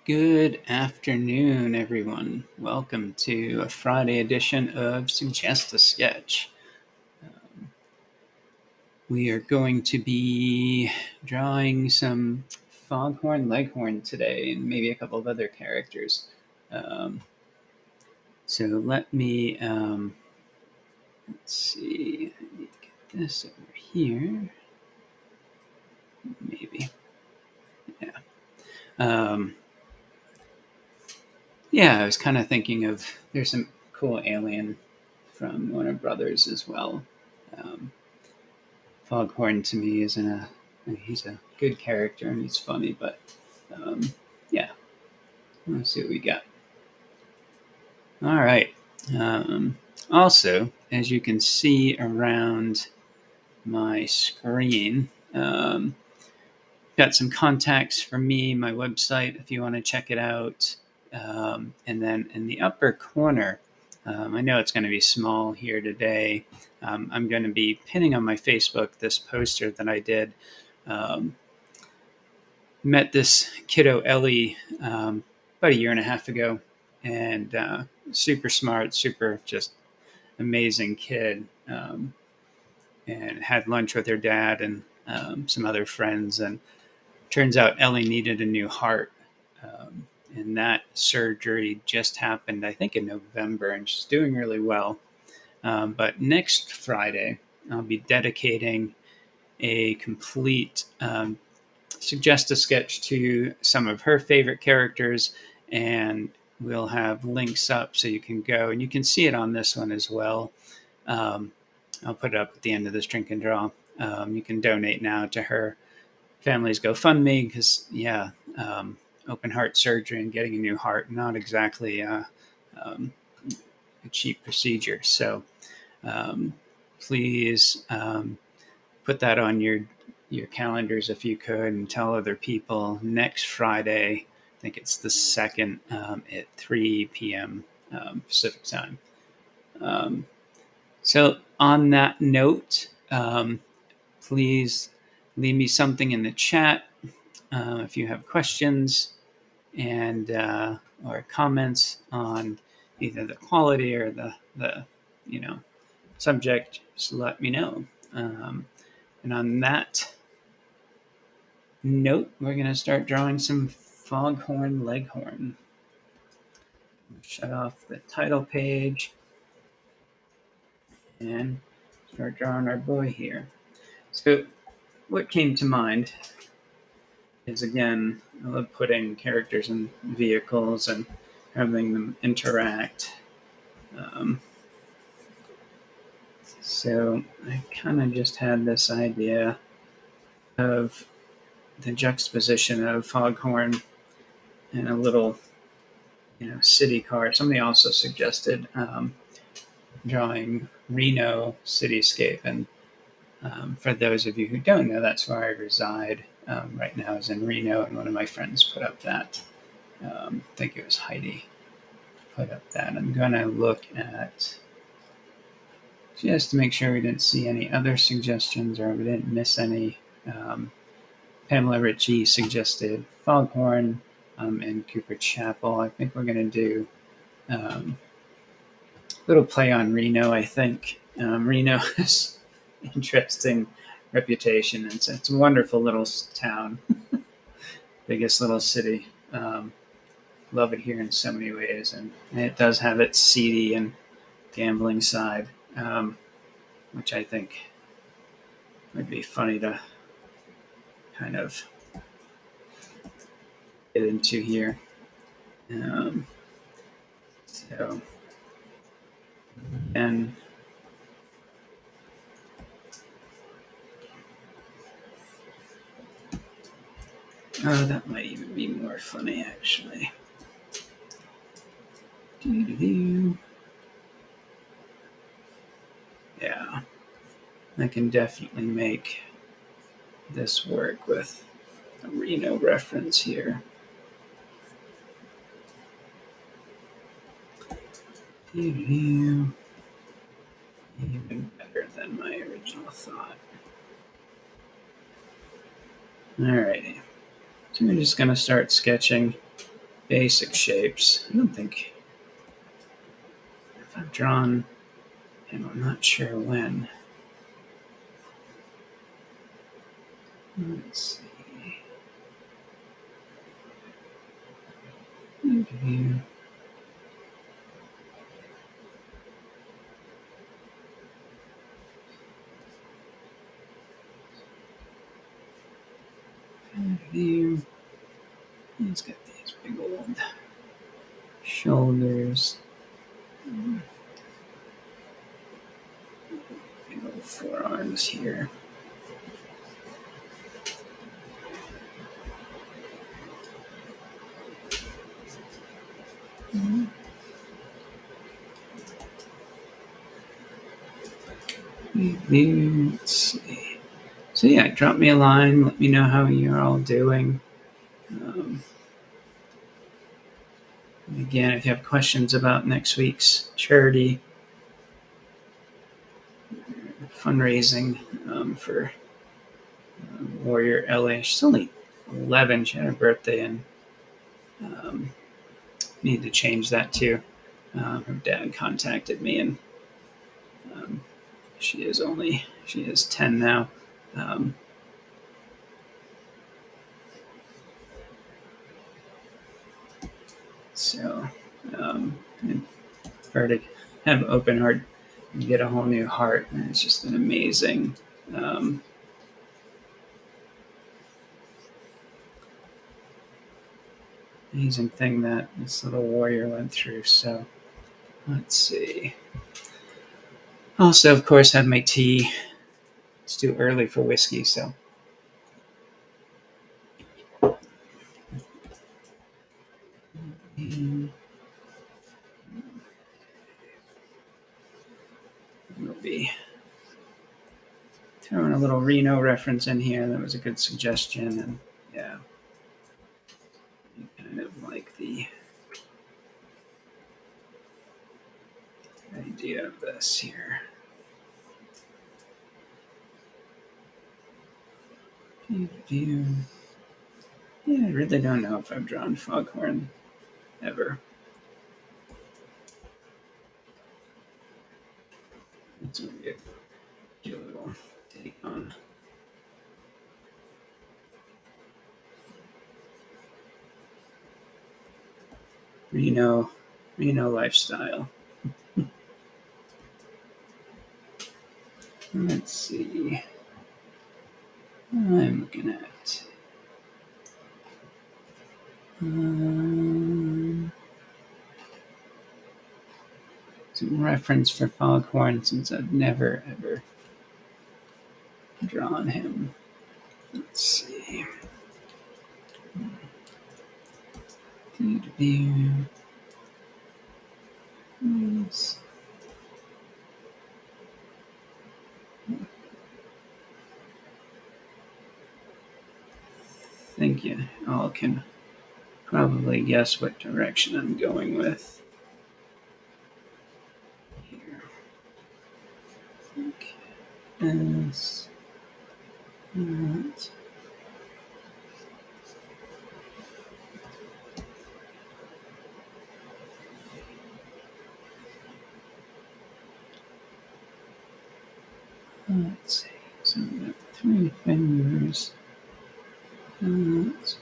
Good afternoon, everyone. Welcome to a Friday edition of Suggest a Sketch. We are going to be drawing some Foghorn Leghorn today and maybe a couple of other characters. So let me, let's see, I need to get this over here. Maybe. Yeah, I was kind of thinking of, there's some cool alien from Warner Brothers as well. Foghorn to me he's a good character and he's funny, but um, yeah, let's see what we got. All right. Also, as you can see around my screen, got some contacts for me, my website, if you want to check it out. And then in the upper corner, I know it's going to be small here today. I'm going to be pinning on my Facebook this poster that I did. Met this kiddo Ellie about a year and a half ago, and super smart, super just amazing kid. And had lunch with her dad and some other friends, and turns out Ellie needed a new heart. And that surgery just happened, I think, in November, and she's doing really well. But next Friday, I'll be dedicating a complete Suggest a Sketch to some of her favorite characters, and we'll have links up so you can go, and you can see it on this one as well. I'll put it up at the end of this drink and draw. You can donate now to her family's GoFundMe because, open heart surgery and getting a new heart, not exactly a cheap procedure. So please put that on your calendars if you could, and tell other people. Next Friday, I think it's the 2nd, at 3 p.m. Pacific time. So on that note, please leave me something in the chat if you have questions and or comments on either the quality or the subject. Just let me know. And on that note, we're going to start drawing some Foghorn Leghorn. Shut off the title page and start drawing our boy here. So what came to mind is, again, I love putting characters in vehicles and having them interact. So I kind of just had this idea of the juxtaposition of Foghorn and a little city car. Somebody also suggested drawing Reno cityscape, and for those of you who don't know, that's where I reside right now, is in Reno, and one of my friends put up that. I think it was Heidi put up that. I'm going to look at, just to make sure we didn't see any other suggestions or we didn't miss any. Pamela Ritchie suggested Foghorn and Cooper Chapel. I think we're going to do a little play on Reno, I think. Reno has interesting reputation. It's a wonderful little town, biggest little city. Love it here in so many ways, and it does have its seedy and gambling side, which I think would be funny to kind of get into here. So, and that might even be more funny, actually. Yeah, I can definitely make this work with a Reno reference here. Even better than my original thought. Alrighty, so we're just going to start sketching basic shapes. I don't think if I've drawn him, I'm not sure when. Let's see. View. View. He's got these big old shoulders. Big old forearms here. Let's see. So yeah, drop me a line. Let me know how you're all doing. Again, if you have questions about next week's charity fundraising for Warrior LA, she's only 11. She had her birthday and need to change that too. Her dad contacted me and she is 10 now. So for her to have open heart and get a whole new heart, and it's just an amazing amazing thing that this little warrior went through. So let's see. Also, of course, had my tea. It's too early for whiskey, so. We'll be throwing a little Reno reference in here. That was a good suggestion, and yeah, kind of like the idea of this here. Yeah, I really don't know if I've drawn Foghorn ever. That's a little take on. Reno lifestyle. Let's see. I'm looking at some reference for Foghorn since I've never ever drawn him. Let's see. I think you all can probably guess what direction I'm going with here. Okay. Let's see. So we got 3 fingers. All right.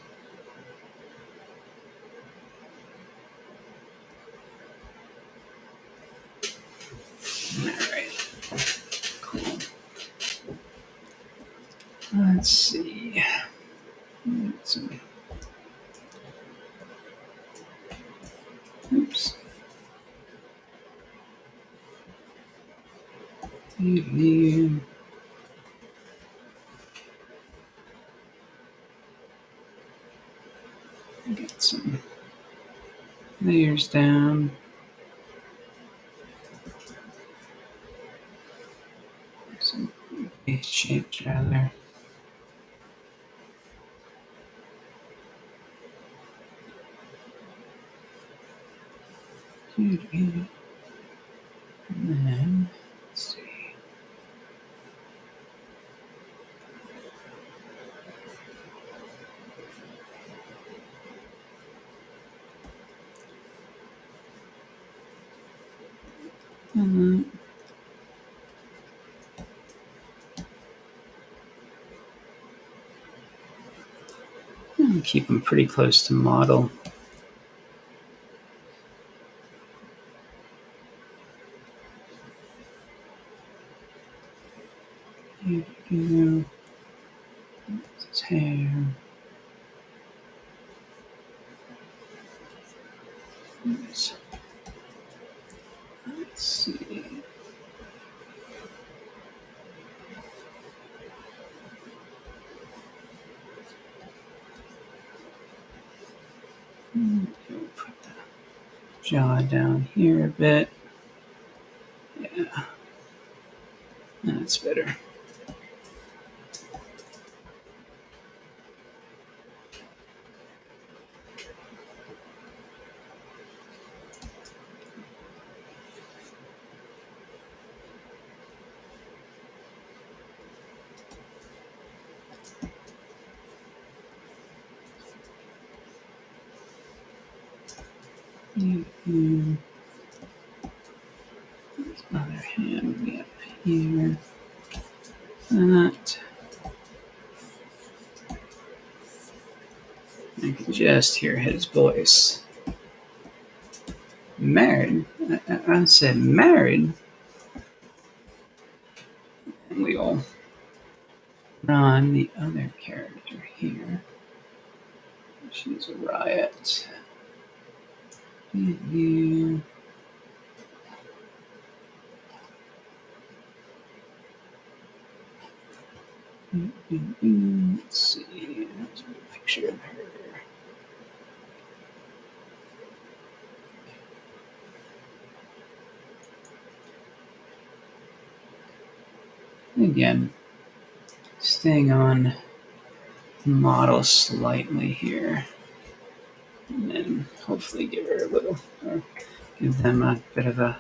Cool. Let's see. Oops. Get some layers down. Some base shapes rather. And then let's see. Keep them pretty close to model. Here we go. His hair. Let's see. Put the jaw down here a bit. Yeah, that's better. Mm-hmm. This other hand will be up here. That. I can just hear his voice. Married? I said married. And we will run the other character here. She's a riot. You. Let's see. There's a picture of her. Again, staying on model slightly here. And then hopefully give her a little, or give them a bit of a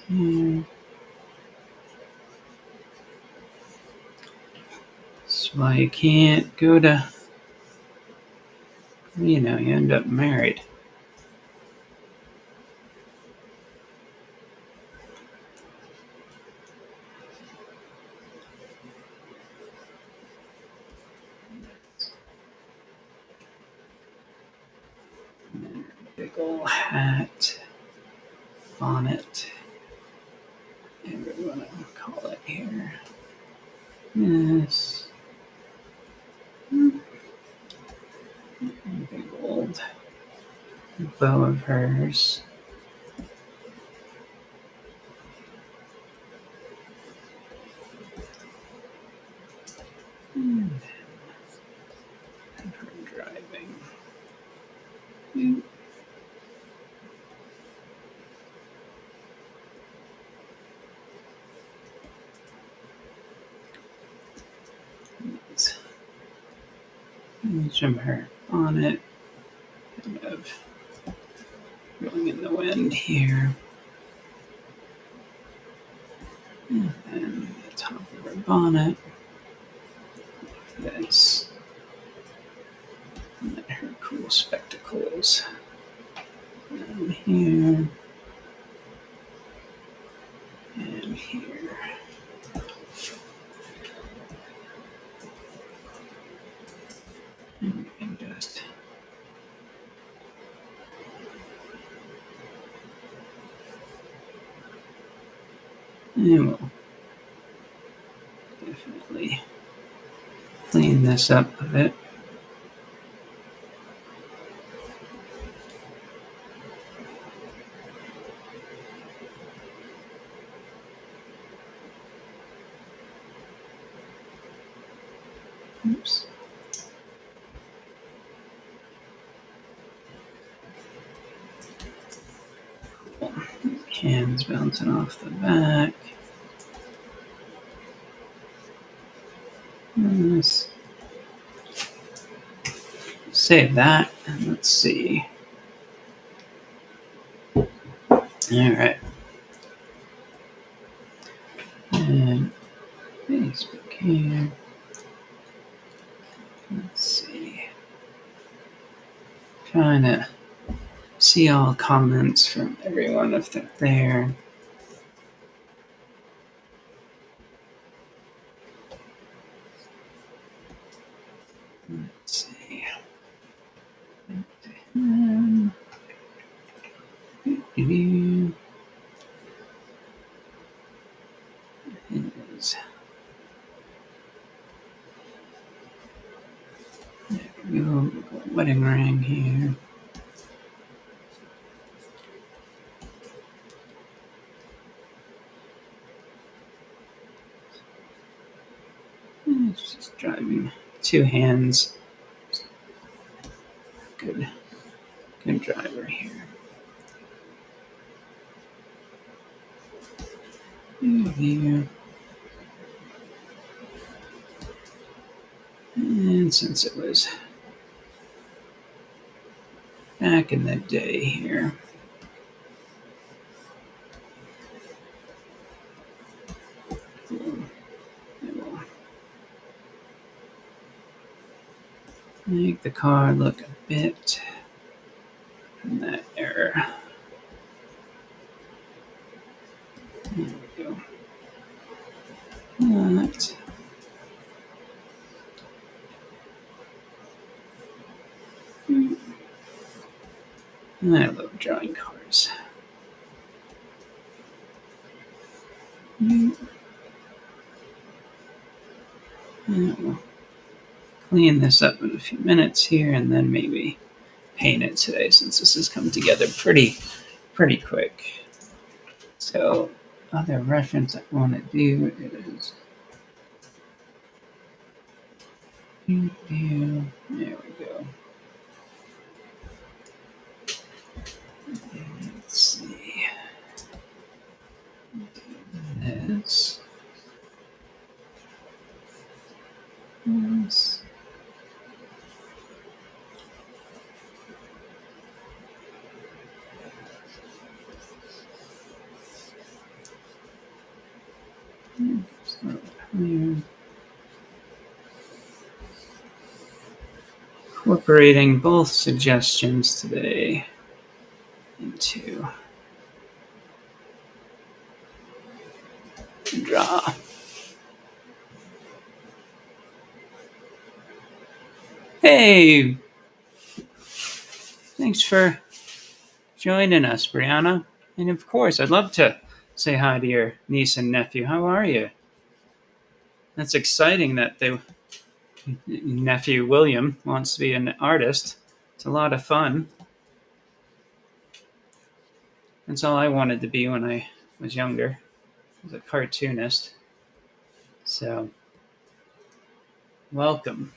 here. That's why you can't go to, you end up married. Big ol' hat, bonnet, and we're gonna call it here. Yes. Big old bow of hers. And then her driving. From her bonnet, kind of going in the wind here. And then the top of her bonnet, like this. And then her cool spectacles down here and here. And we can just and we'll definitely clean this up a bit. Oops. Cool. Cans bouncing off the back. Let's save that and let's see. All right. And Facebook here. Let's see. Trying to see all comments from everyone if they're there. Let's see. Is wedding ring here. It's just driving 2 hands. Good driver here. Here. And since it was back in the day here, I will make the car look a bit from that era. There we go. That. I love drawing cars. We'll clean this up in a few minutes here, and then maybe paint it today since this has come together pretty quick. So, other reference I want to do is there we go. Let's see. This. This. Incorporating both suggestions today into draw. Hey, thanks for joining us, Brianna. And of course, I'd love to say hi to your niece and nephew. How are you? That's exciting that nephew William wants to be an artist. It's a lot of fun. That's all I wanted to be when I was younger. I was a cartoonist. So, welcome.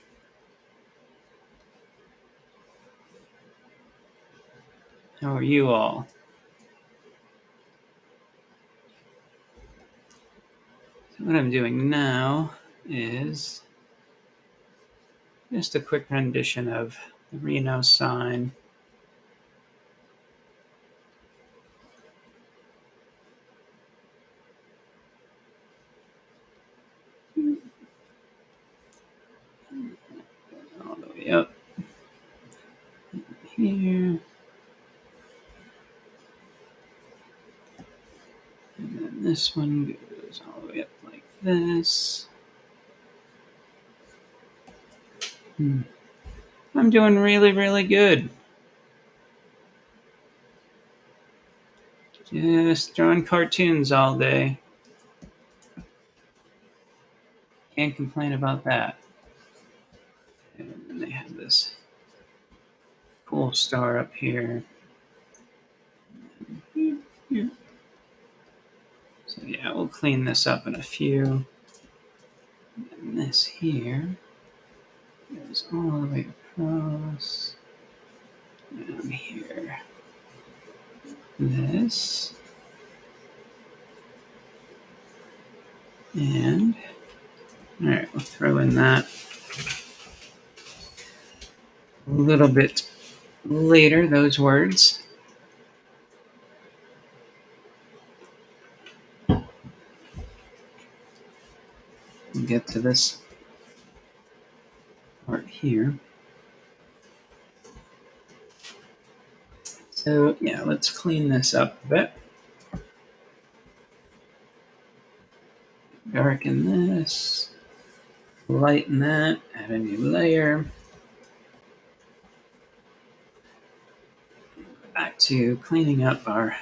How are you all? So what I'm doing now is just a quick rendition of the Reno sign. All the way up here. And then this one goes all the way up like this. I'm doing really good. Just drawing cartoons all day. Can't complain about that. And then they have this cool star up here. So yeah, we'll clean this up in a few. And this here goes all the way across. Down here. This. And alright, we'll throw in that a little bit later, those words. get to this part here. So yeah, let's clean this up a bit. Darken this, lighten that, add a new layer. Back to cleaning up our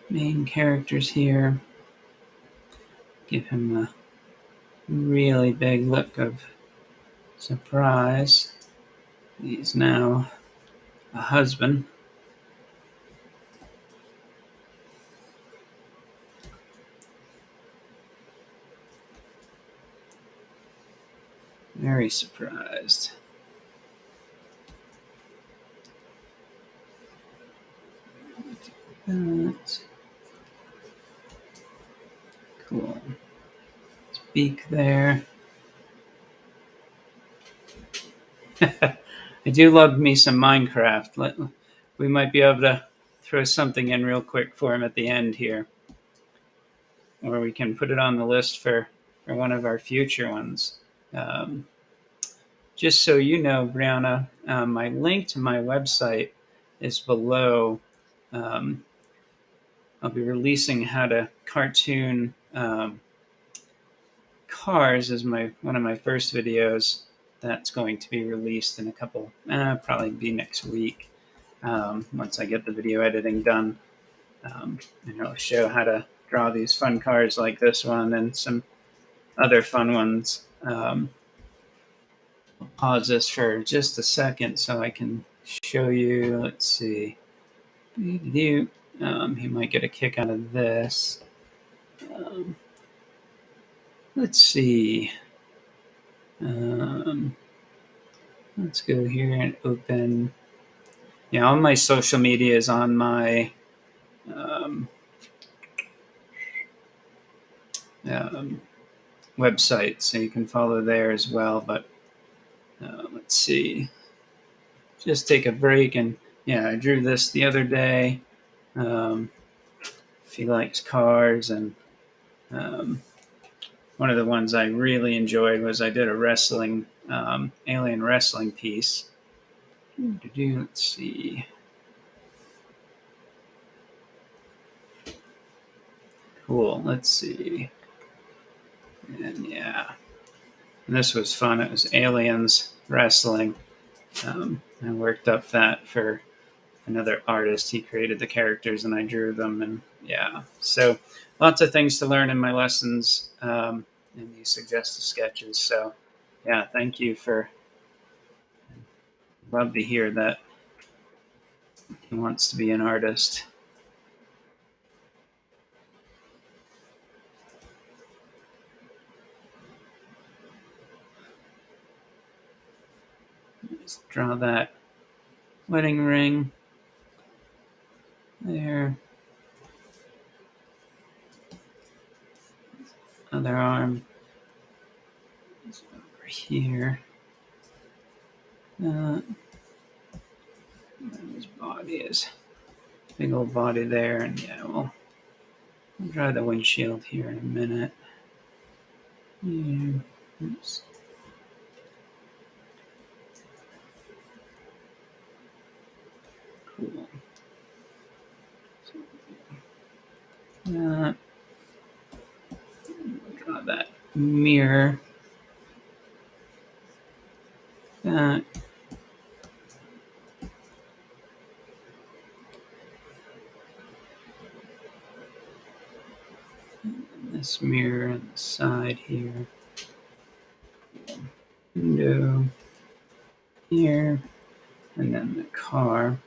main characters here. Give him a really big look of surprise. He's now a husband. Very surprised. That. Cool. Beak there. I do love me some Minecraft. We might be able to throw something in real quick for him at the end here. Or we can put it on the list for one of our future ones. Just so you know, Brianna, my link to my website is below. I'll be releasing how to cartoon cars as one of my first videos. That's going to be released in a couple, probably be next week, once I get the video editing done. And it'll show how to draw these fun cars like this one and some other fun ones. I'll pause this for just a second so I can show you. Let's see. He might get a kick out of this. Let's see. Let's go here and open. Yeah, all my social media is on my website, so you can follow there as well. But let's see. Just take a break, and yeah, I drew this the other day. If he likes cars, and one of the ones I really enjoyed was I did a wrestling, alien wrestling piece. Let's see. Cool. Let's see. And yeah, and this was fun. It was aliens wrestling. I worked up that for another artist. He created the characters and I drew them. And yeah, so lots of things to learn in my lessons in these suggested sketches. So yeah, thank you for. Love to hear that he wants to be an artist. Just draw that wedding ring there. Other arm is over here. His body is big old body there, and yeah, we'll draw the windshield here in a minute. Yeah. Oops. Cool. Draw that mirror. That. This mirror on the side here. Window here. And then the car.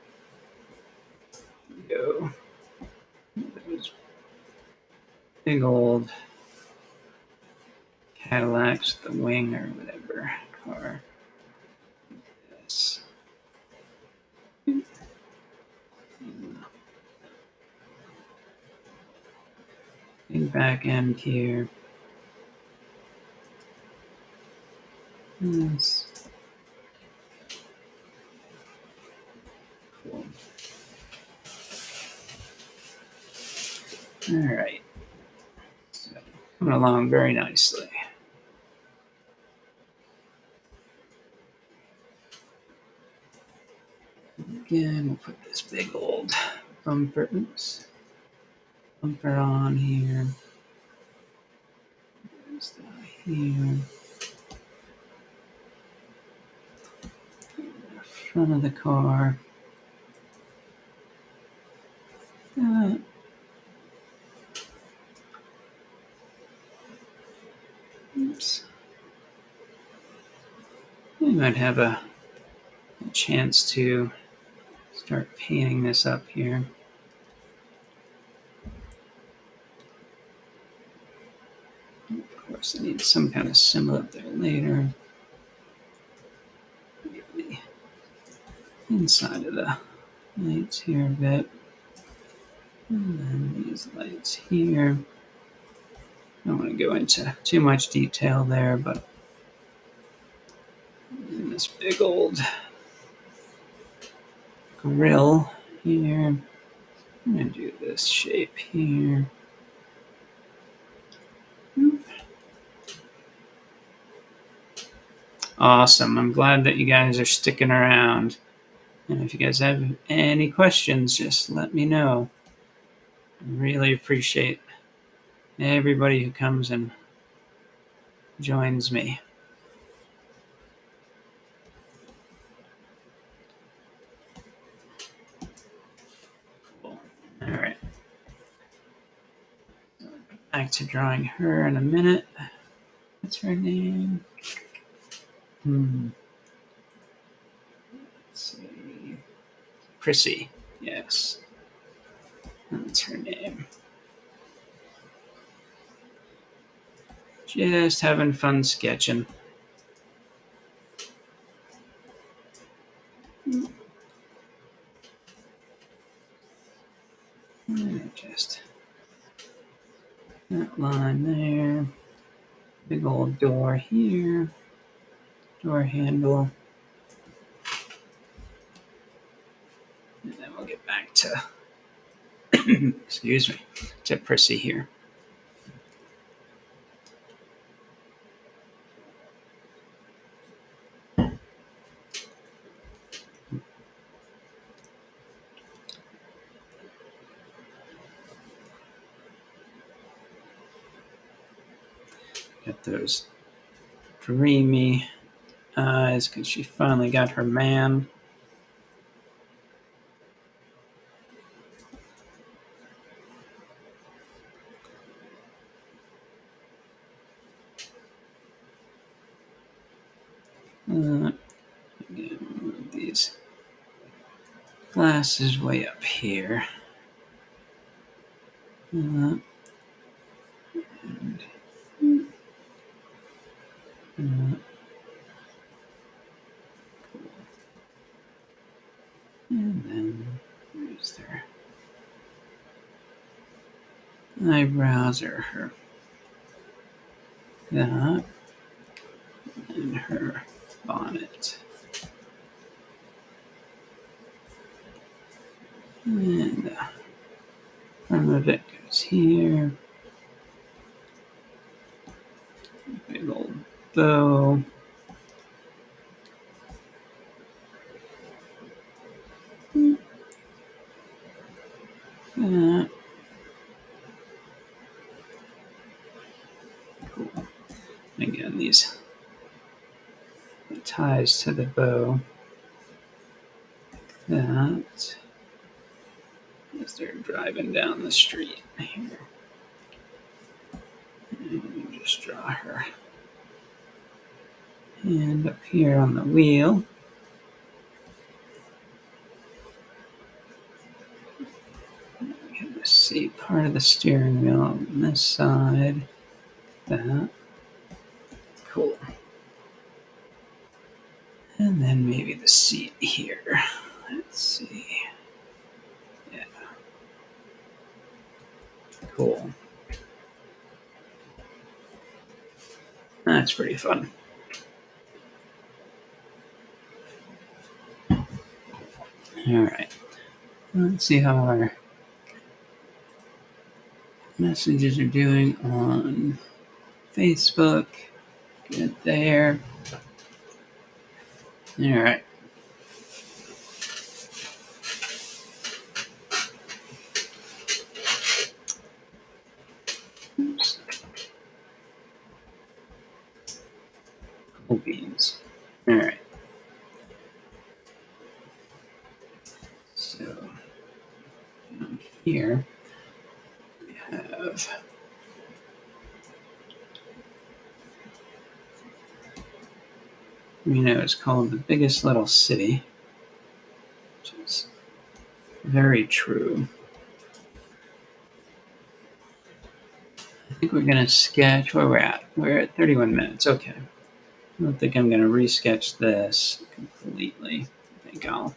Go. Those big old Cadillacs, the wing or whatever car. This. Big back end here. This. Cool. All right. So, coming along very nicely. Again, we'll put this big old bumper on here. There's that here. The front of the car. Oops. We might have a chance to start painting this up here. Of course, I need some kind of symbol up there later. Get the inside of the lights here a bit. And then these lights here. I don't want to go into too much detail there, but in this big old grill here, I'm going to do this shape here. Awesome. I'm glad that you guys are sticking around. And if you guys have any questions, just let me know. I really appreciate everybody who comes and joins me. Cool. All right. Back to drawing her in a minute. What's her name? Let's see. Prissy. Yes. That's her name. Just having fun sketching. Just that line there. Big old door here. Door handle. And then we'll get back to, excuse me, to Prissy here. Got those dreamy eyes because she finally got her man. Again, move these glasses way up here. And then there's their eyebrows or her that and her bonnet. And the front of it goes here. Big old bow. That. Cool. Again, these ties to the bow. That. As they're driving down the street here. And you just draw her hand up here on the wheel. See part of the steering wheel on this side. That. Cool. And then maybe the seat here. Let's see. Yeah. Cool. That's pretty fun. All right. Let's see how our messages are doing on Facebook. Good there. All right. Oops. Cool beans. All right. So down here we have Reno is called the biggest little city, which is very true. I think we're going to sketch where we're at. We're at 31 minutes. Okay. I don't think I'm going to resketch this completely. I think I'll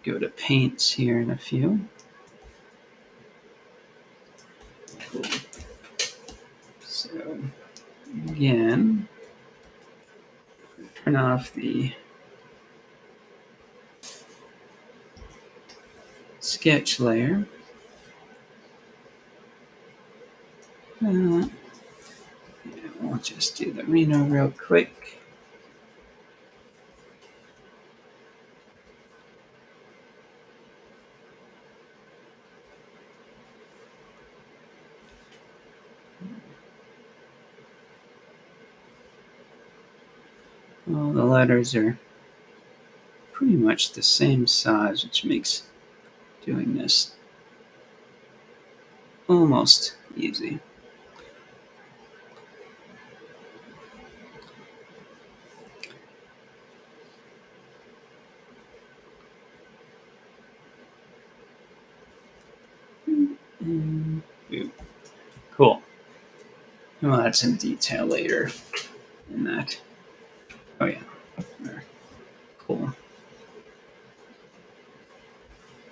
go to paints here in a few. Cool. So again, turn off the sketch layer. Yeah, we'll just do the Reno real quick. All the letters are pretty much the same size, which makes doing this almost easy. And boom. Cool. We'll add some detail later in that. Oh yeah. There. Cool.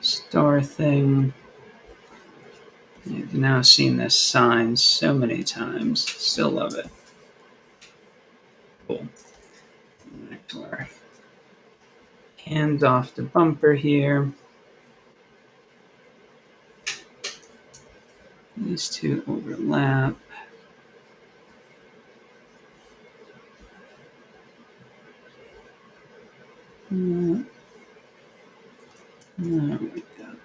Star thing. You've now seen this sign so many times. Still love it. Cool. Back to our hands off the bumper here. These two overlap. Not like that.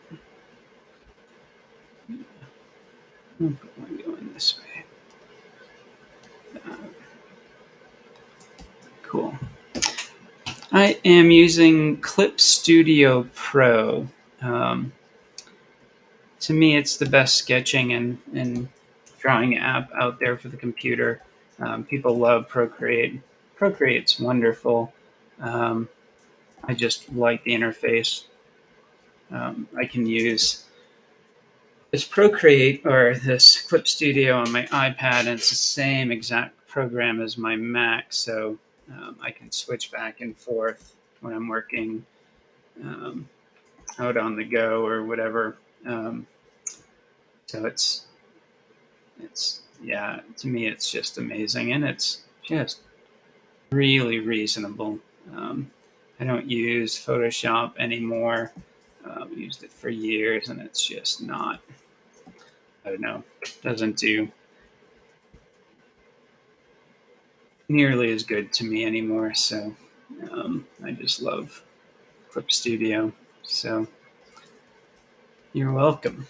I'll put one going this way. Cool. I am using Clip Studio Pro. To me, it's the best sketching and drawing app out there for the computer. People love Procreate. Procreate's wonderful. I just like the interface. I can use this Procreate or this Clip Studio on my iPad, and it's the same exact program as my Mac, so I can switch back and forth when I'm working out on the go or whatever. So it's yeah, to me it's just amazing, and it's just really reasonable. I don't use Photoshop anymore. Used it for years, and it's just not. I don't know. Doesn't do nearly as good to me anymore. So I just love Clip Studio. So you're welcome.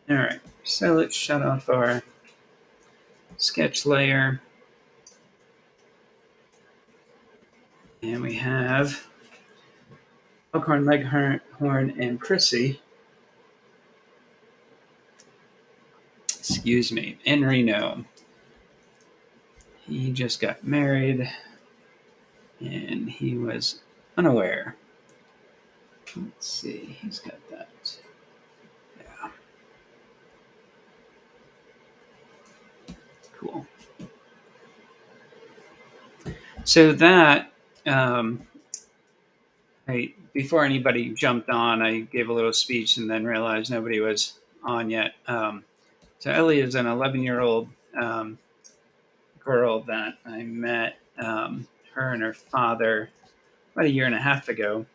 All right. So let's shut off our sketch layer. And we have Foghorn Leghorn and Prissy, excuse me, in Reno. He just got married and he was unaware. Let's see, he's got that. Yeah. Cool. So that, before anybody jumped on, I gave a little speech and then realized nobody was on yet. So Ellie is an 11-year-old girl that I met, her and her father, about a year and a half ago.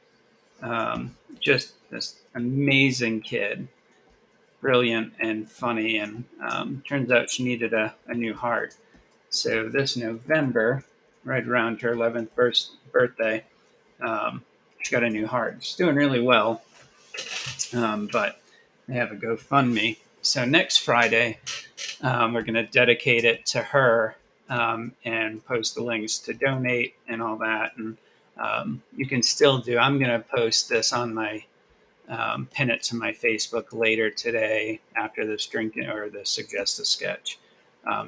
Just this amazing kid, brilliant and funny, and turns out she needed a new heart. So this November, right around her 11th birthday, she got a new heart. She's doing really well, but they have a GoFundMe. So next Friday, we're going to dedicate it to her, and post the links to donate and all that. And you can still do. I'm going to post this on my pin it to my Facebook later today after this drinking or the suggest a sketch,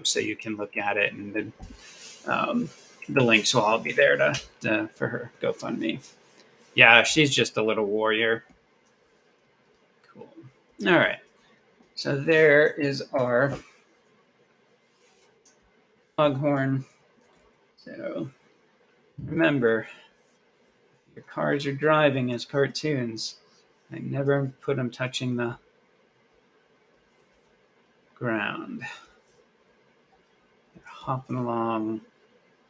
so you can look at it, and the links will all be there for her GoFundMe. Yeah, she's just a little warrior. Cool. All right. So there is our foghorn. So remember, your cars are driving as cartoons. I never put them touching the ground. They're hopping along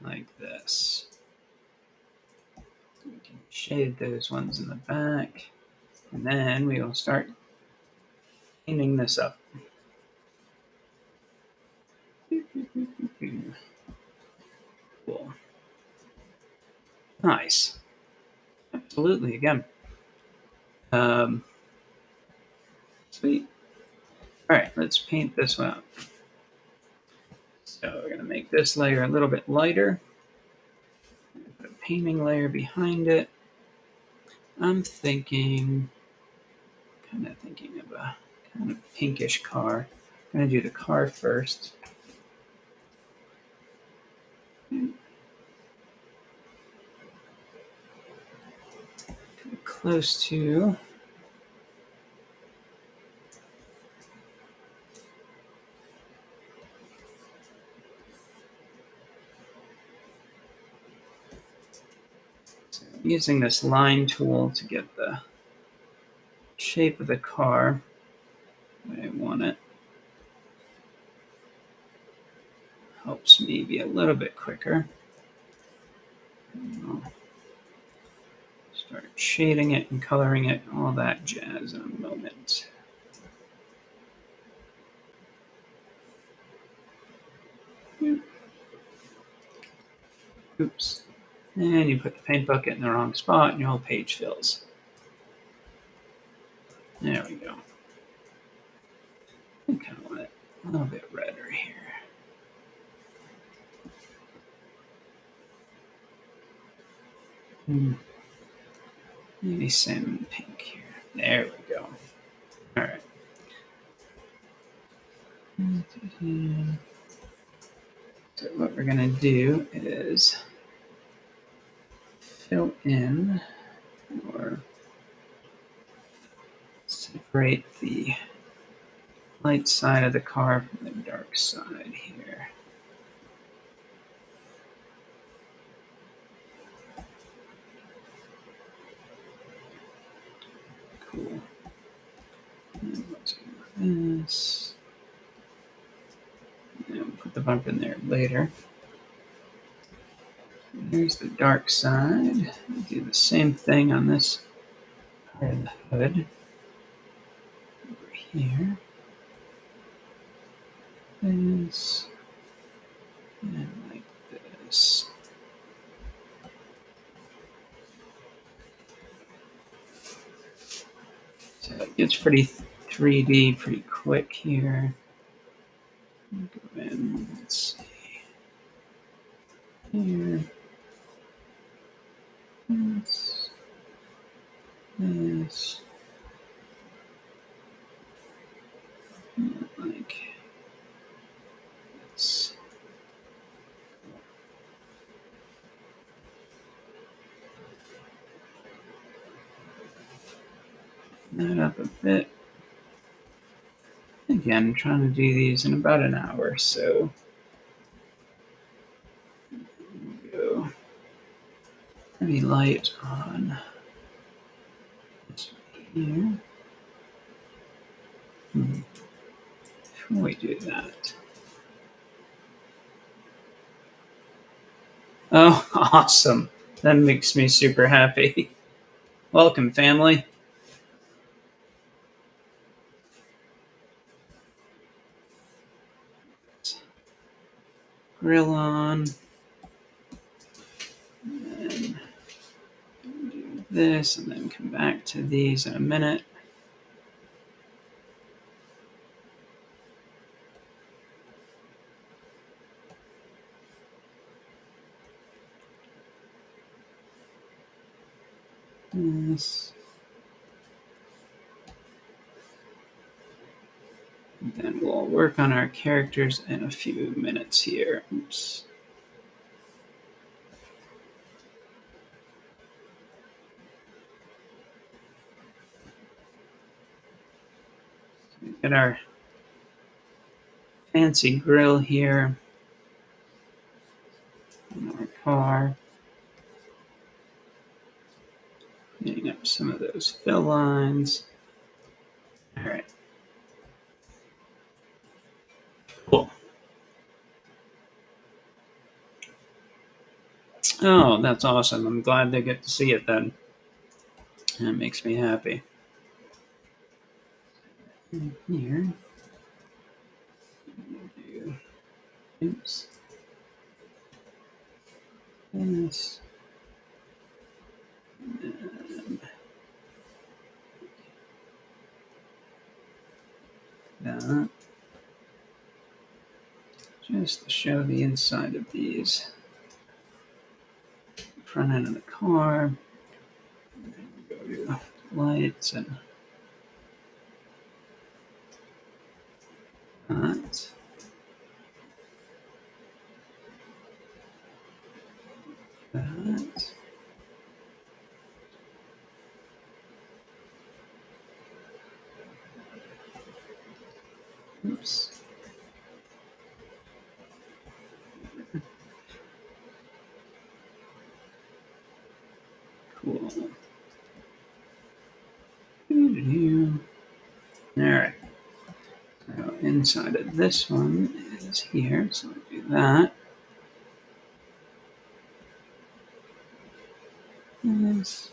like this. We can shade those ones in the back, and then we will start cleaning this up. Cool. Nice. Absolutely, again. Sweet. All right, let's paint this one up. So we're going to make this layer a little bit lighter. Put a painting layer behind it. I'm thinking of a kind of pinkish car. I'm going to do the car first. Close to using this line tool to get the shape of the car the way I want it. Helps me be a little bit quicker. I'll start shading it and coloring it, all that jazz in a moment. Oops. And you put the paint bucket in the wrong spot and your whole page fills. There we go. I kind of want it a little bit redder here. Maybe salmon pink here. There we go. All right. So what we're going to do is fill in or separate the light side of the car from the dark side here. Cool. And let's do this. And we'll put the bump in there later. Here's the dark side. We'll do the same thing on this part of the hood. Over here. This. And like this. So it gets pretty 3D pretty quick here. Go in, let's see. Here. This. This. Like this. That up a bit. Again, trying to do these in about an hour, so we'll go pretty light on this here. Before we do that. Oh, awesome. That makes me super happy. Welcome, family. grill on. And do this, and then come back to these in a minute. This. And then we'll work on our characters in a few minutes here. Oops. Get our fancy grill here in our car. Cleaning up some of those fill lines. All right. Cool. Oh, that's awesome. I'm glad they get to see it then. That makes me happy. And here. Oops. This. And that. Just to show the inside of these. Front end of the car. Go to lights and that. That. Oops. Cool. All right. So inside of this one is here. So I'll do that. Yes.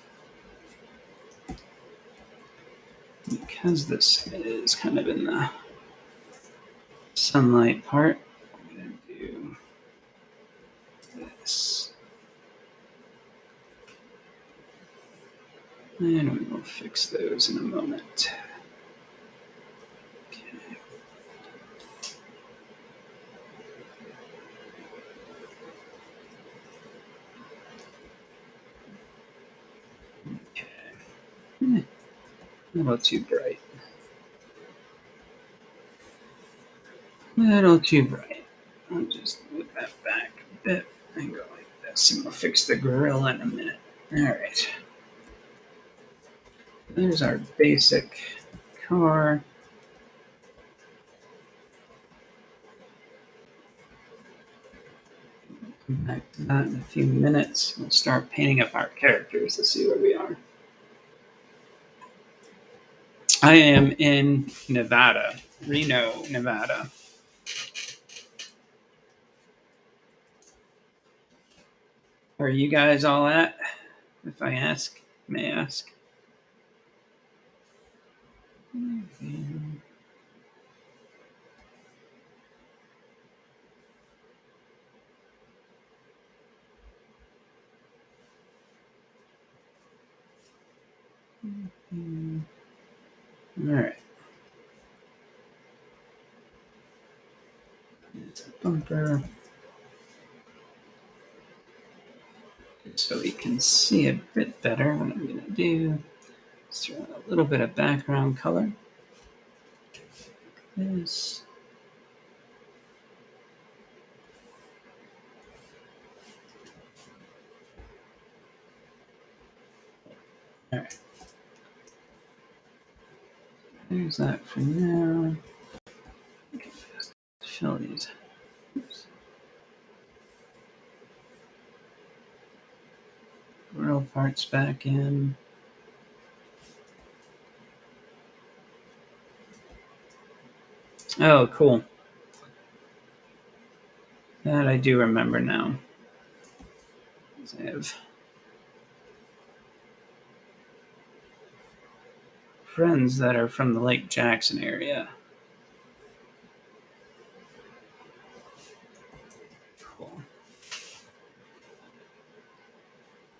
Because this is kind of in the sunlight part, I'm going to do this. And we will fix those in a moment. Okay. Okay. A little too bright. A little too bright. I'll just move that back a bit and go like this, and we'll fix the grill in a minute. All right. There's our basic car. Come back to that in a few minutes. We'll start painting up our characters to see where we are. I am in Nevada, Reno, Nevada. Where are you guys all at? If I may ask. All right. It's a bumper. So we can see a bit better. What I'm going to do is throw in a little bit of background color. Like this. All right. There's that for now. Okay, just fill these. Oops. Grill parts back in. Oh, cool. That I do remember now. I have friends that are from the Lake Jackson area.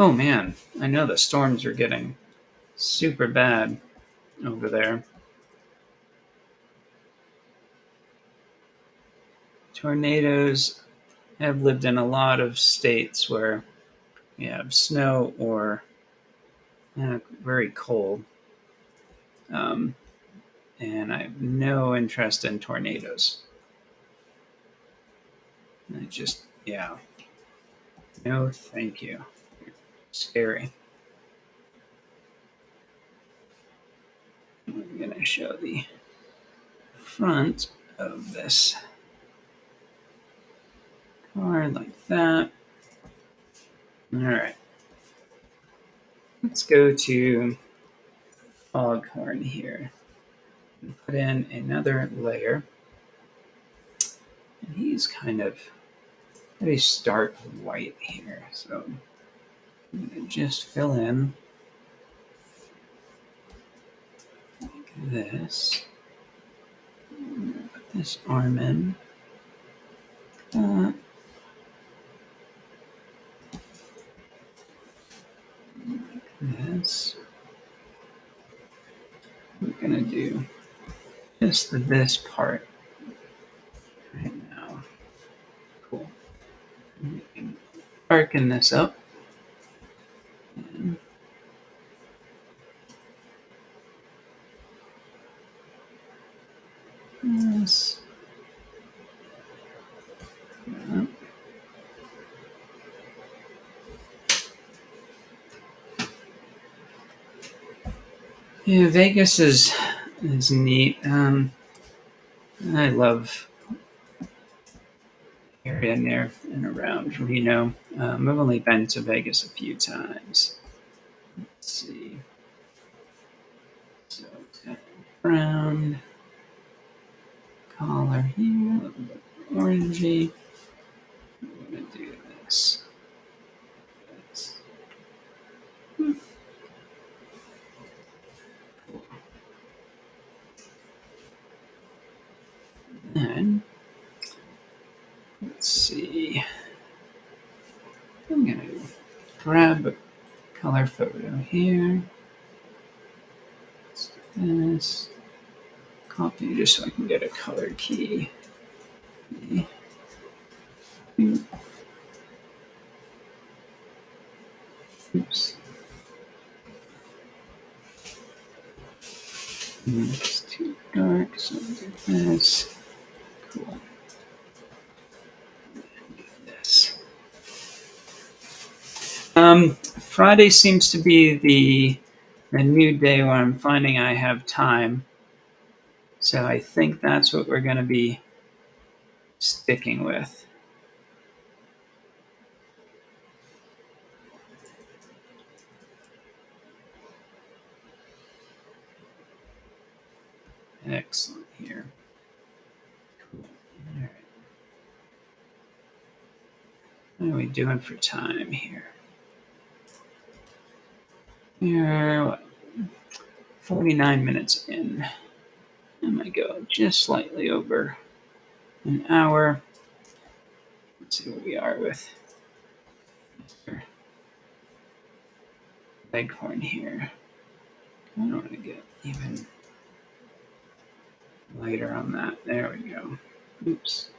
Oh man, I know the storms are getting super bad over there. Tornadoes have lived in a lot of states where you have snow or very cold. Um, and I have no interest in tornadoes. I just, yeah, no, thank you. Scary. I'm going to show the front of this car like that. All right. Let's go to Foghorn here and put in another layer. And he's kind of pretty stark white here. So I'm going to just fill in like this. Put this arm in. Like this. We're going to do just this part right now. Cool. We can darken this up. And this. Yeah, Vegas is neat. I love the area near and around Reno. I've only been to Vegas a few times. Let's see. So brown collar here, a little bit orangey. I'm gonna do this. And let's see. I'm gonna grab a color photo here. Let's do this. Copy just so I can get a color key. Oops. It's too dark, so I'll do this. Cool. This. Friday seems to be the new day where I'm finding I have time. So I think that's what we're going to be sticking with. Excellent here. Cool. All right. What are we doing for time here? We're what, 49 minutes in. I might go just slightly over an hour. Let's see what we are with Mr. Leghorn here. I don't want to get even lighter on that. There we go. Oops.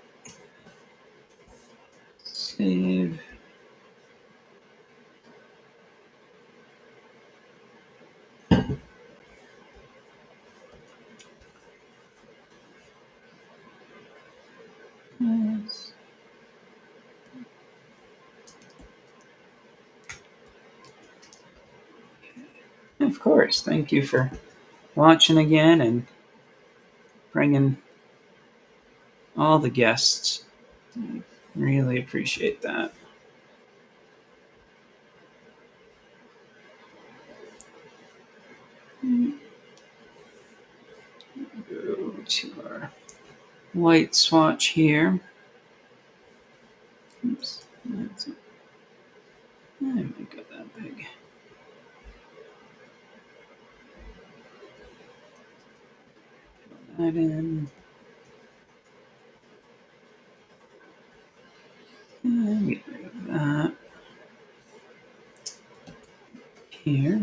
Save. Yes. Of course. Thank you for watching again and bringing all the guests. I really appreciate that. Go to our white swatch here. Oops. That's it. I might go that big. Fill that in. And get rid of that. here.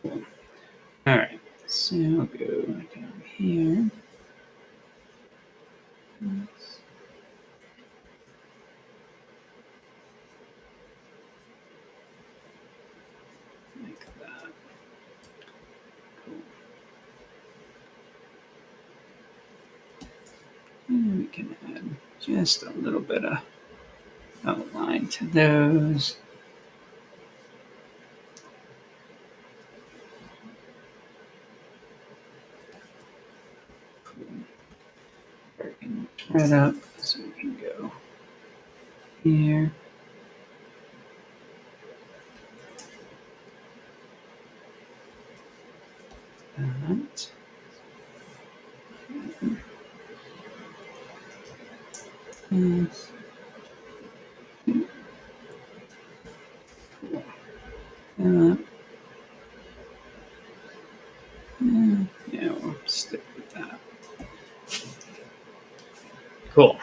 Cool. All right, so I'll go down here. Like that. Cool. And we can add just a little bit of outline to those. Cool. Darken right up so we can go here. That. Yes. Cool. Yeah, we'll stick with that. Cool.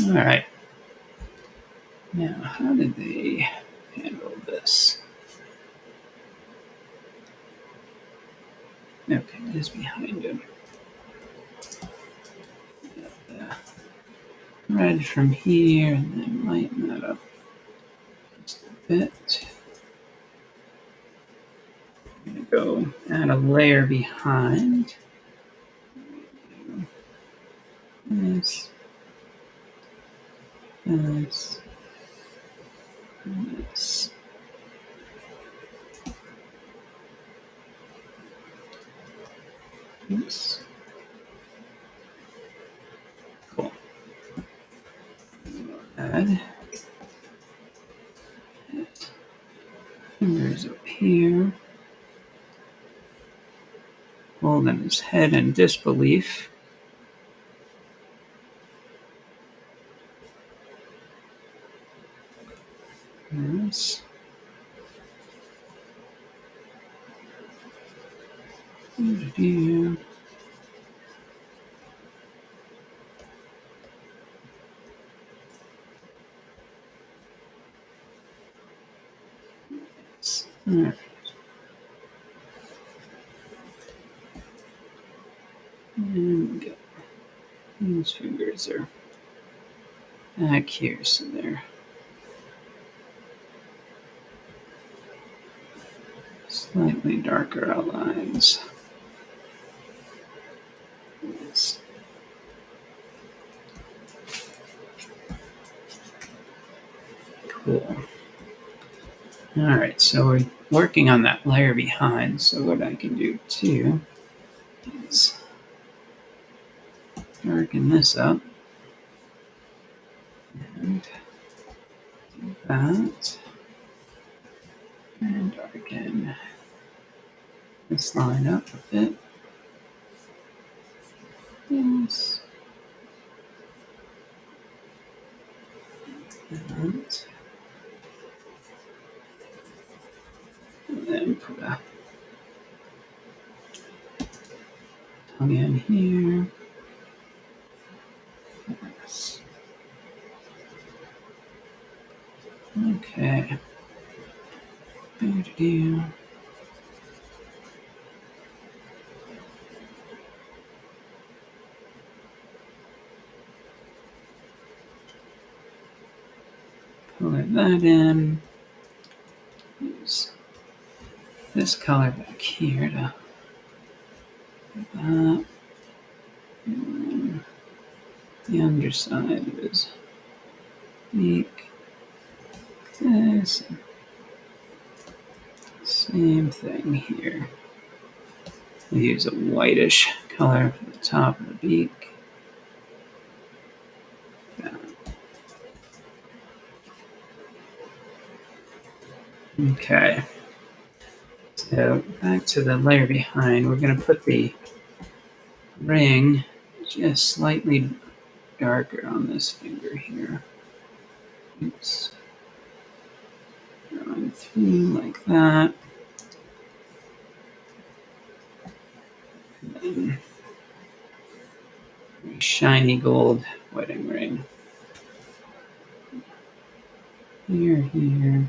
All right. Now, how did they handle this? Okay, just behind him. Red from here, and then lighten that up just a bit. I'm going to go add a layer behind. This. This. This. Oops. Cool. Add fingers up here. Holding his head in disbelief. Yes. Right. And we got these fingers are back here, so they're slightly darker outlines. Yes. Cool. All right, so we're working on that layer behind. So what I can do too is darken this up and do that, and darken this line up a bit. Yes. And then put a tongue in here. Yes. Okay. Do. Color that in. Use this color back here to do that. And the underside of his beak. This. Same thing here. We use a whitish color for the top of the beak. Okay. So back to the layer behind, we're going to put the ring just slightly darker on this finger here. Oops. Going through like that. And then a shiny gold wedding ring. here.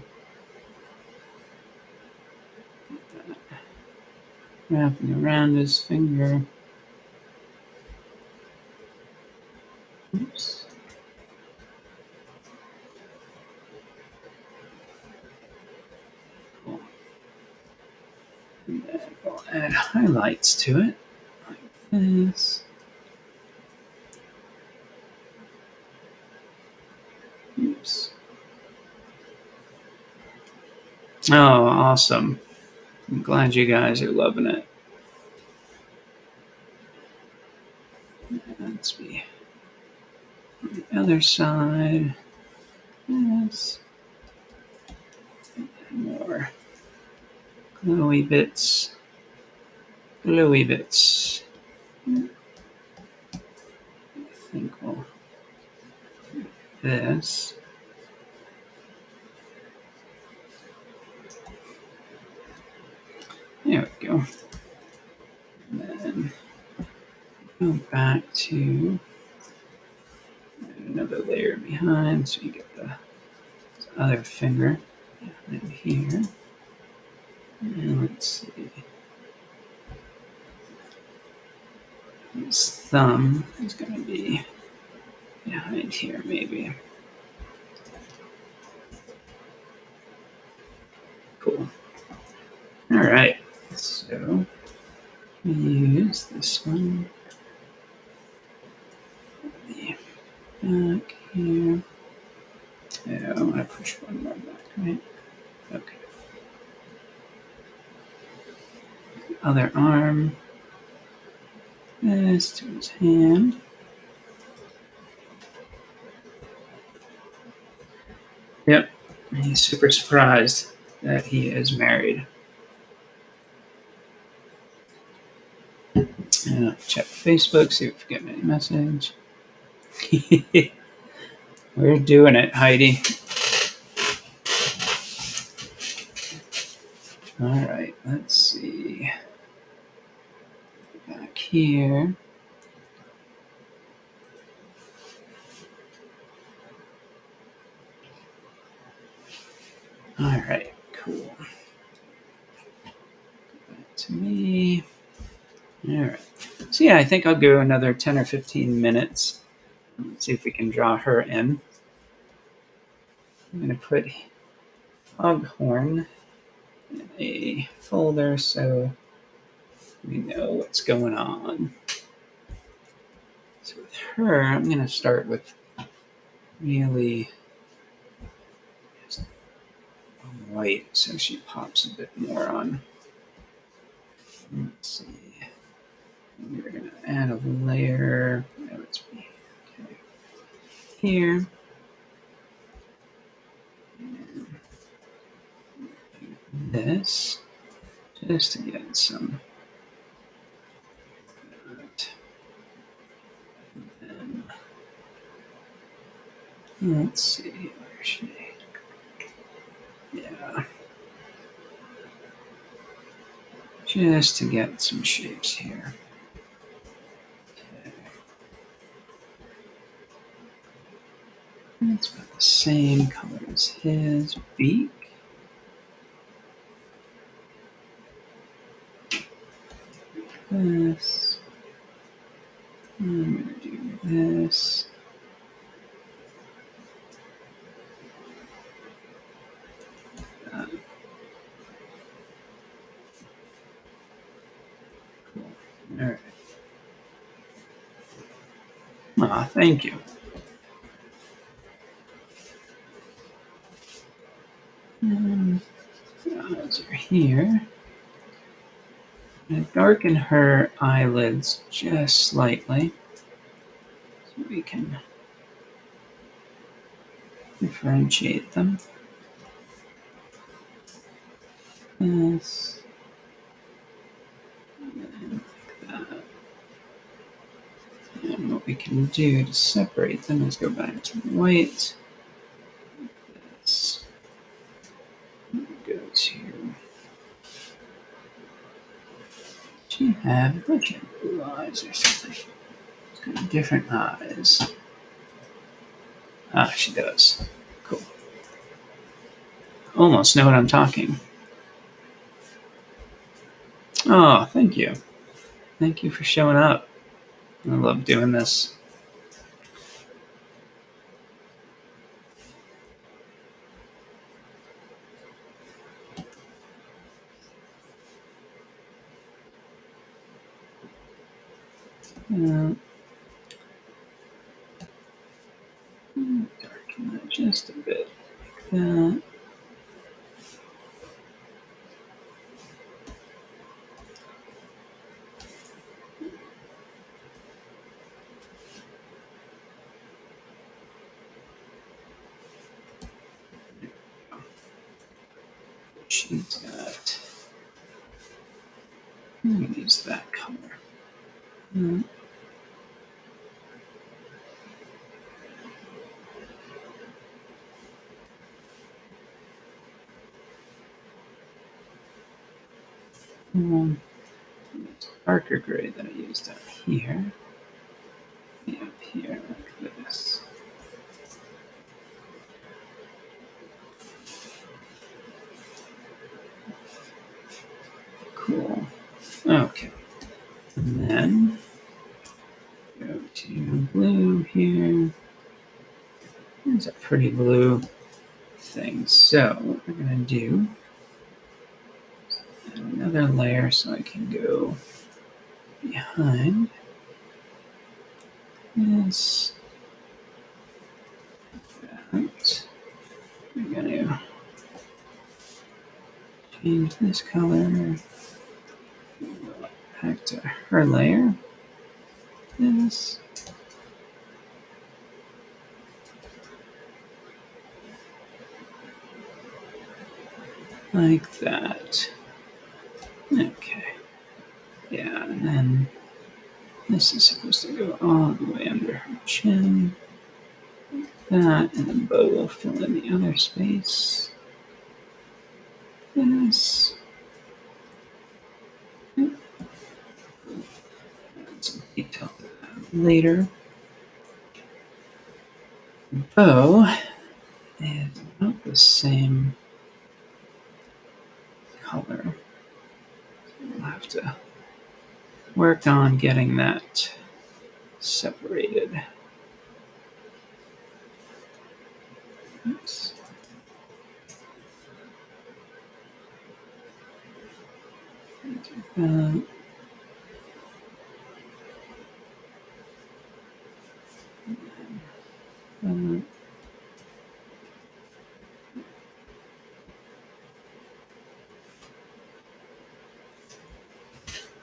Wrapping around his finger. Oops. Cool. And then we'll add highlights to it, like this. Oops. Oh, awesome. I'm glad you guys are loving it. Let's be on the other side. Yes. More glowy bits. Glowy bits. I think we'll do this. There we go. And then go back to another layer behind so you get the other finger behind here. And let's see. His thumb is going to be behind here, maybe. Cool. All right. So we use this one. The back here. Yeah, I want to push one more back, right? Okay. Other arm. This to his hand. Yep. He's super surprised that he is married. Check Facebook, see if we get any message. We're doing it, Heidi. All right, let's see. Back here. All right, cool. Back to me. All right. So yeah, I think I'll go another 10 or 15 minutes. Let's see if we can draw her in. I'm going to put Foghorn in a folder so we know what's going on. So with her, I'm going to start with really just white so she pops a bit more on. Let's see. We're going to add a layer. Let's be okay. Here. And this just to get some. And let's see, where is she? Yeah. Just to get some shapes here. Okay. It's about the same color as his beak. This. I'm going to do this. Cool. All right. Aw, thank you. Eyes are here. I'm going to darken her eyelids just slightly so we can differentiate them. This. And like that. And what we can do to separate them is go back to the white. This. Go to. She have like blue eyes or something. It's got different eyes. Ah, she does. Cool. almost know what I'm talking. Oh, thank you. Thank you for showing up. I love doing this. Darken that just a bit like that. She's got. I'm going to use that color. Darker gray that I used out here. Yeah, up here like this. Cool. Okay. And then go to blue here. There's a pretty blue thing. So what we're going to do is add another layer so I can go behind this. That. We're going to change this color back to her layer. This. Like that. Okay. Yeah, and then this is supposed to go all the way under her chin. Like that, and then bow will fill in the other space. This. Add some detail to that later. Bow is about the same color. We'll have to work on getting that separated. Oops.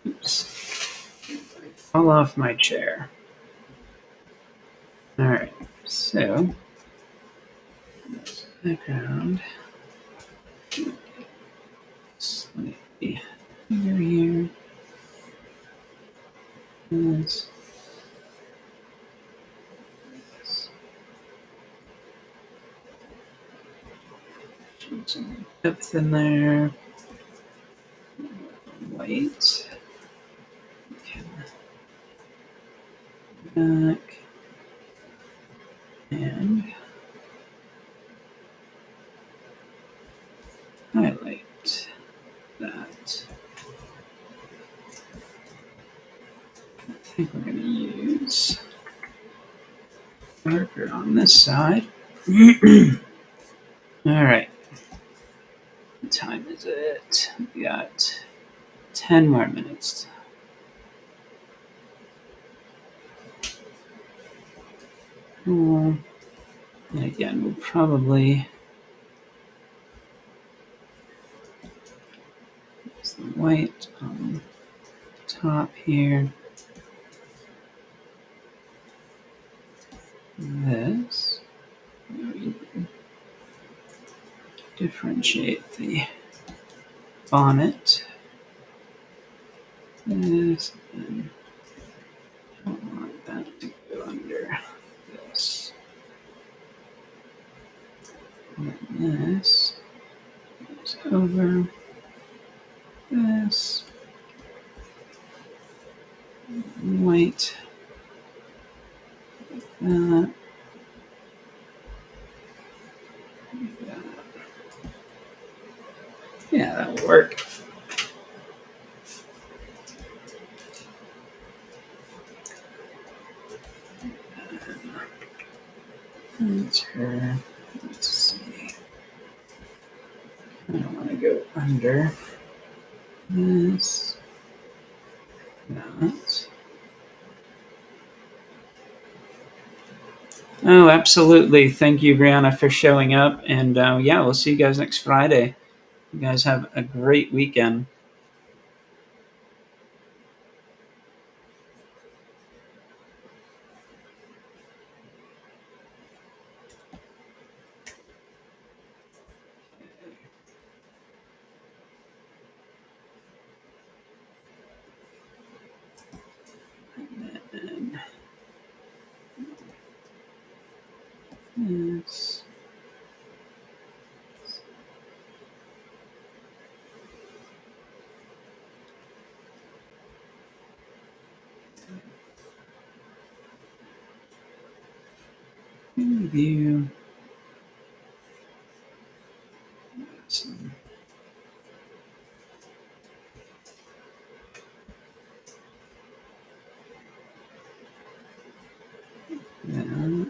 Oops. Fall off my chair. All right, so background. Slightly bigger here. This. Some depth in there. White. Back. And highlight that. I think we're going to use marker on this side. All right. What time is it? We got 10 more minutes. Cool. And again, we'll probably use the white on the top here. This. Differentiate the bonnet. This, and I don't want that to go under this. And then this goes over this. White. Like that. Like that. That's her. Let's see. I don't want to go under this. That. Oh, absolutely. Thank you, Brianna, for showing up. And yeah, we'll see you guys next Friday. You guys have a great weekend. And this. View. Awesome. Yeah.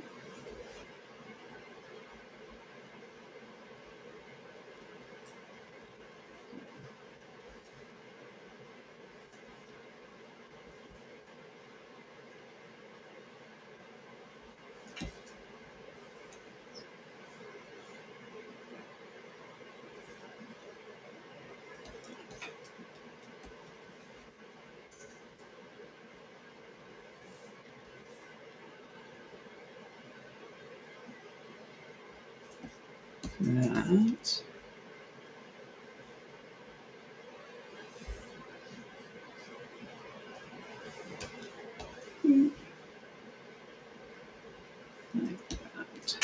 That. Like that.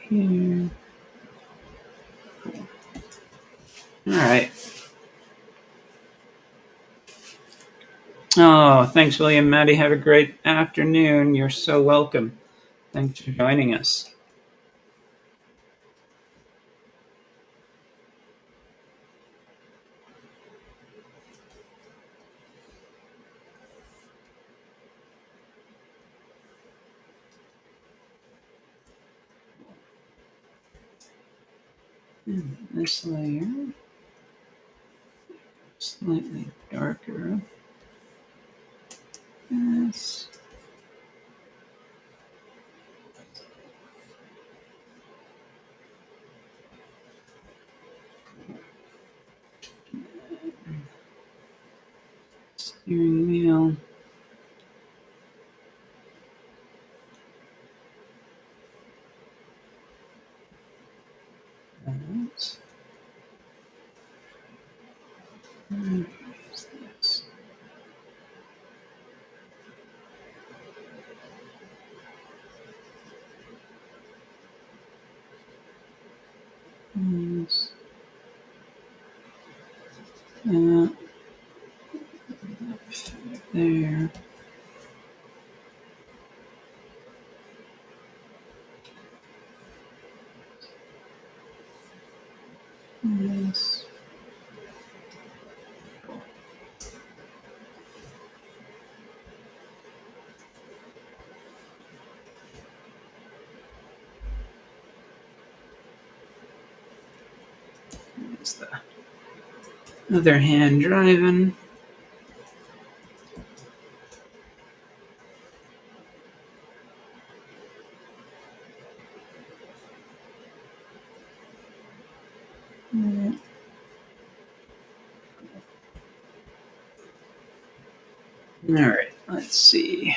Here. All right. Oh, thanks, William. Maddie, have a great afternoon. You're so welcome. Thanks for joining us. And this layer, slightly darker. This. Steering wheel. That. And where's this? This. That. There. This. There's the other hand driving. All right, let's see.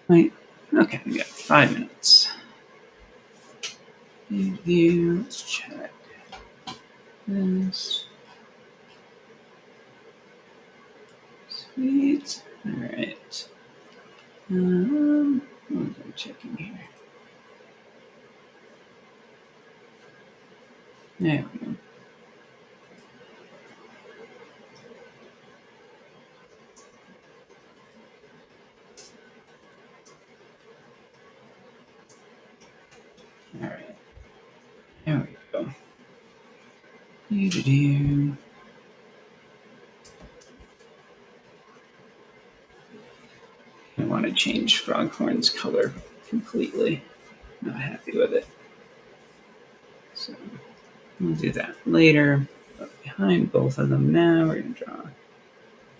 Wait, okay, we got 5 minutes. View, let's check this. Sweet. All right. What was I checking here? There we go. All right. There we go. Do-do-do. I want to change Foghorn's color completely. Not happy with it. So we'll do that later. But behind both of them now, we're going to draw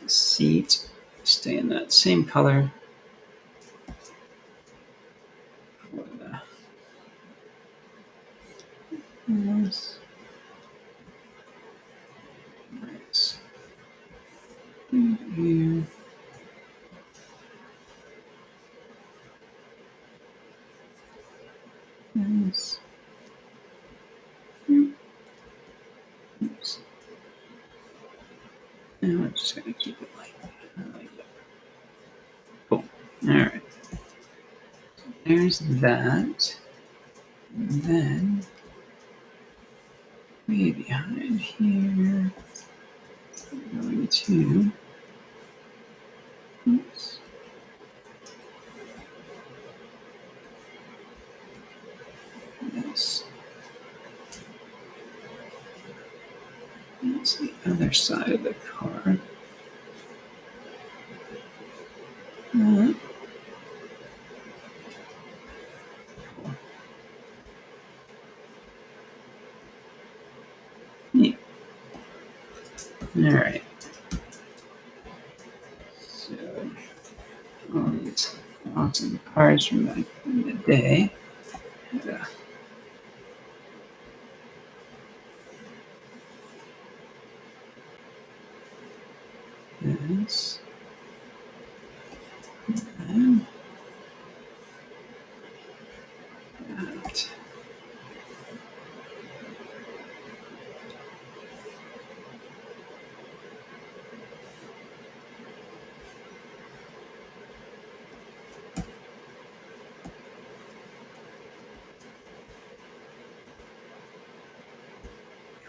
the seat. Stay in that same color for the yes. Nice. Here. Nice. Oops. Now I'm just going to keep it like that. Like that. Cool. All right. So there's that. And then way behind here, we're going to oops. This. That's the other side of the car. Cool. Neat. All right. So all these awesome cars from back in the day. This. And that.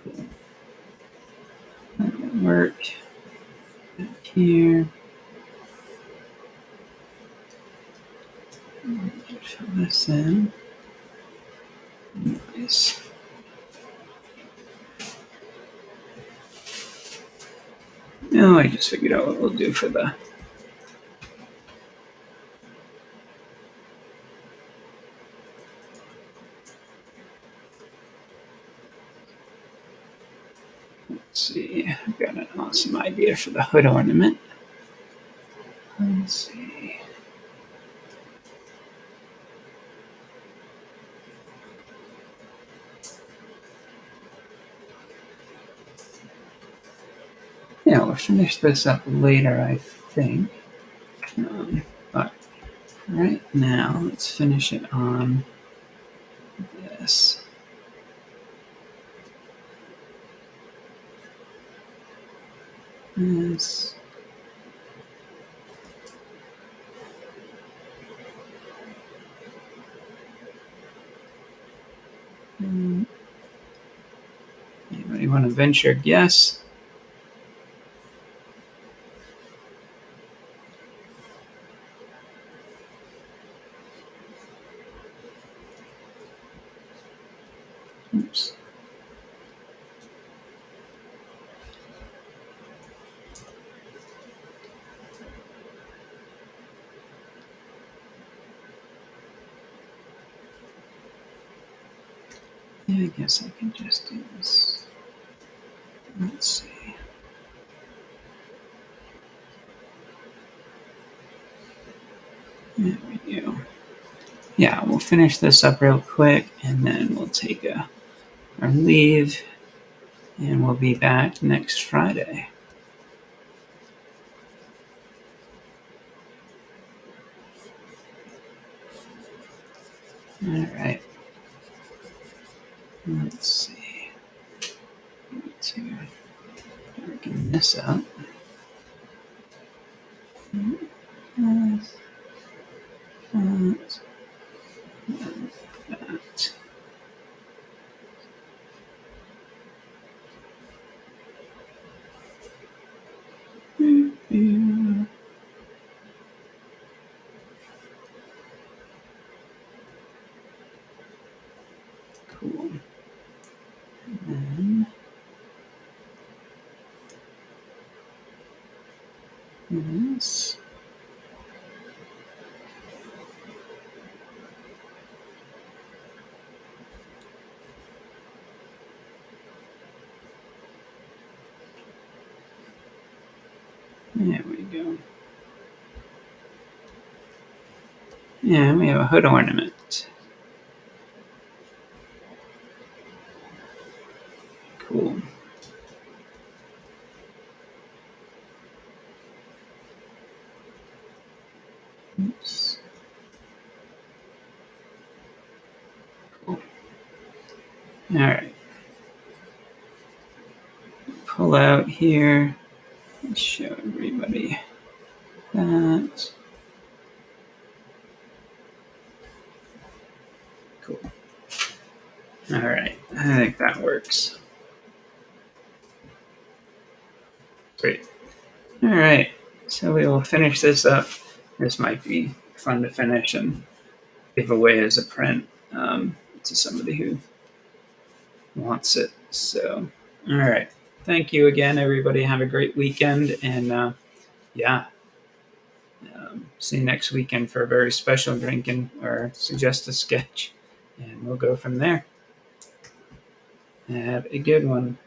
Cool. That will work. Back here. Fill this in. Nice. Now I just figured out what we'll do for the let's see. I've got an awesome idea for the hood ornament. Let's see. Yeah, we'll finish this up later, I think. But right now, let's finish it on this. This. Anybody want to venture a guess? Oops. Yeah, I guess I can just do this. Let's see. There we go. Yeah, we'll finish this up real quick and then we'll take our leave and we'll be back next Friday. All right. Let's see. Need to darken this up. That. Cool. And then this. There we go. And we have a hood ornament. Cool. Oops. Cool. All right. Pull out here and show everybody that. Cool. All right. I think that works. Great. All right. So we will finish this up. This might be fun to finish and give away as a print to somebody who wants it. So, all right. Thank you again, everybody. Have a great weekend. And yeah, see you next weekend for a very special drinking or suggest a sketch. And we'll go from there. Have a good one.